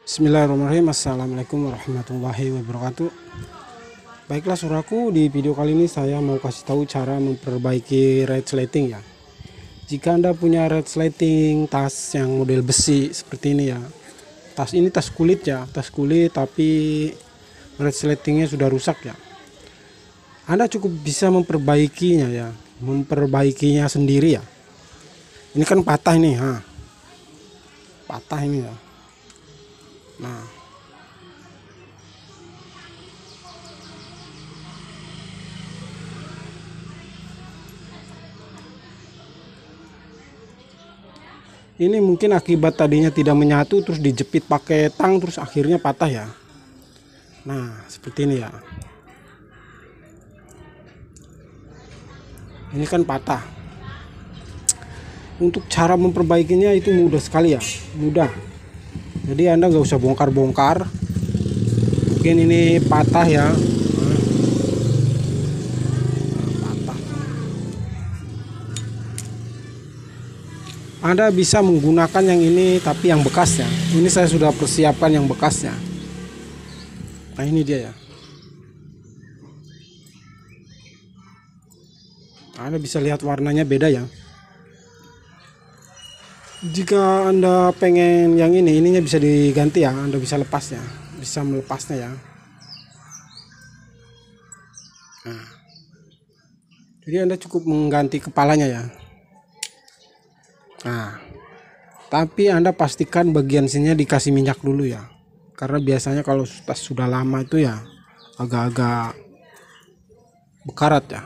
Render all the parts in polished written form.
Bismillahirrahmanirrahim. Assalamualaikum warahmatullahi wabarakatuh. Baiklah saudaraku, di video kali ini saya mau kasih tahu cara memperbaiki resleting ya. Jika Anda punya resleting tas yang model besi seperti ini ya, tas ini tas kulit ya, tas kulit tapi resletingnya sudah rusak ya, Anda cukup bisa memperbaikinya ya, memperbaikinya sendiri ya. Ini kan patah ini, patah ini ya. Nah, ini mungkin akibat tadinya tidak menyatu terus dijepit pakai tang terus akhirnya patah ya. Nah, seperti ini ya. Ini kan patah. Untuk cara memperbaikinya itu mudah sekali ya, mudah. Jadi Anda nggak usah bongkar-bongkar. Mungkin ini patah ya. Patah. Anda bisa menggunakan yang ini tapi yang bekasnya. Ini saya sudah persiapkan yang bekasnya. Nah, ini dia ya. Anda bisa lihat warnanya beda ya. Jika Anda pengen yang ininya bisa diganti ya, Anda bisa lepasnya, bisa melepasnya ya. Nah, jadi Anda cukup mengganti kepalanya ya. Nah, tapi Anda pastikan bagian sininya dikasih minyak dulu ya, karena biasanya kalau tas sudah lama itu ya agak-agak bekarat ya.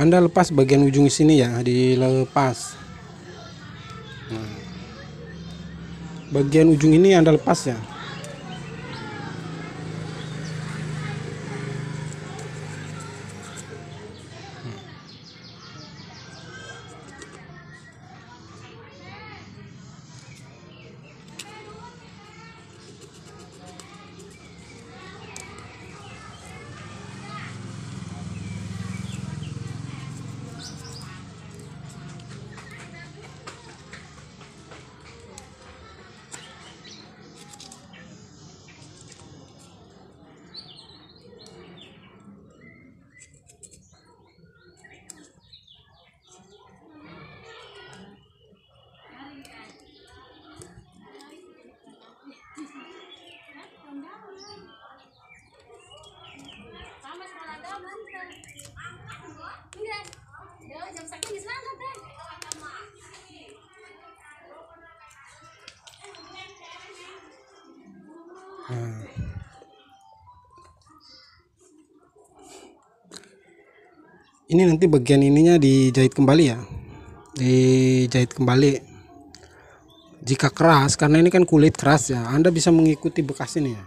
Anda lepas bagian ujung sini ya, dilepas. Nah, bagian ujung ini Anda lepas ya. Nah, ini nanti bagian ininya dijahit kembali ya, dijahit kembali. Jika keras, karena ini kan kulit keras ya, Anda bisa mengikuti bekas ini ya.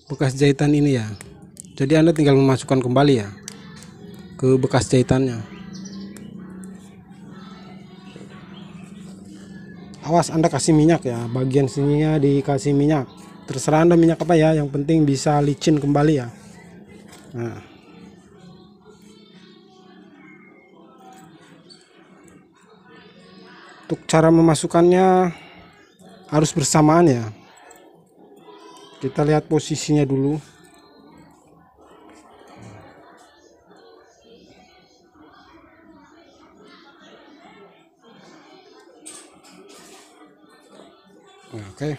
Bekas jahitan ini ya. Jadi Anda tinggal memasukkan kembali ya ke bekas jahitannya. Awas Anda kasih minyak ya, bagian sininya dikasih minyak. Terserah Anda minyak apa ya, yang penting bisa licin kembali ya. Nah, untuk cara memasukkannya harus bersamaan ya. Kita lihat posisinya dulu. Nah, oke.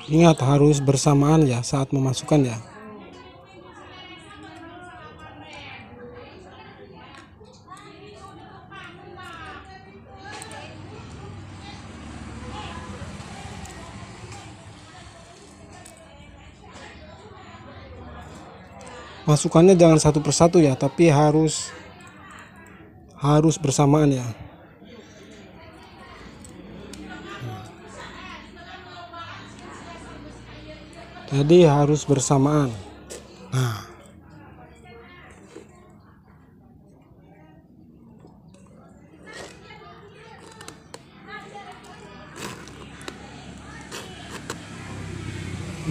Ingat harus bersamaan ya saat memasukkan ya. Masukannya jangan satu persatu ya, tapi harus bersamaan ya. Jadi harus bersamaan. Nah,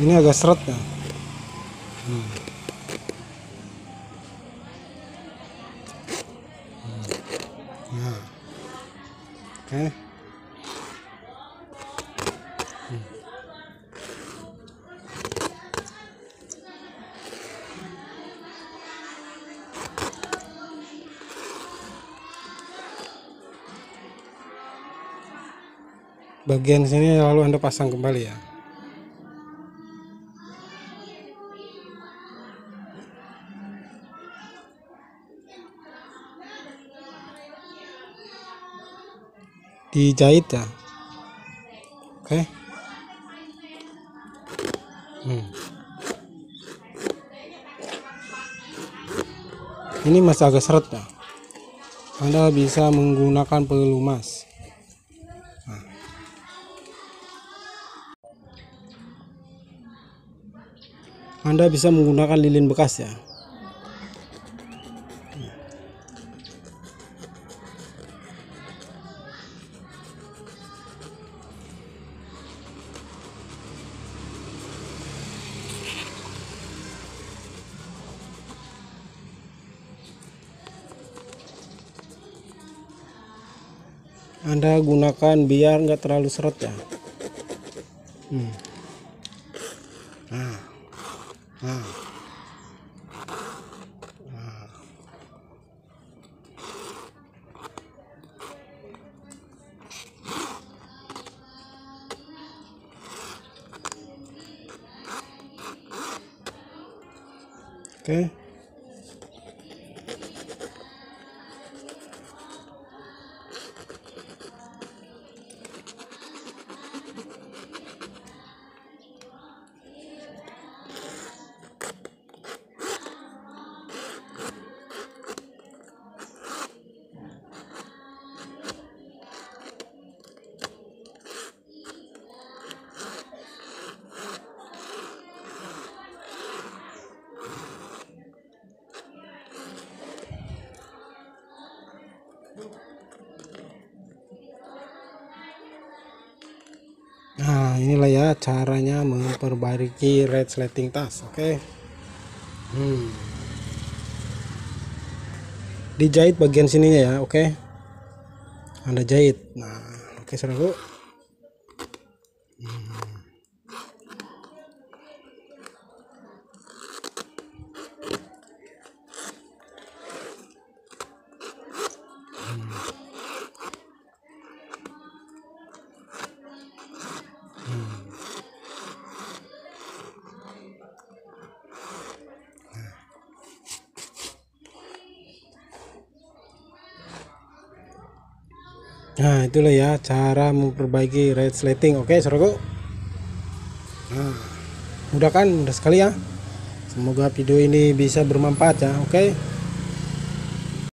ini agak seret ya. Nah, oke. Bagian sini lalu Anda pasang kembali ya. Dijahit ya. Oke. Ini masih agak seret ya. Anda bisa menggunakan pelumas. Anda bisa menggunakan lilin bekas ya. Anda gunakan biar nggak terlalu seret ya. Nah. Oke. Nah, inilah ya caranya memperbaiki resleting tas. Oke. Dijahit bagian sininya ya. Oke. Anda jahit. Nah, oke saudaraku. Nah, itulah ya cara memperbaiki resleting. Oke saudaraku. Nah, mudah kan? Mudah sekali ya. Semoga video ini bisa bermanfaat ya. Oke.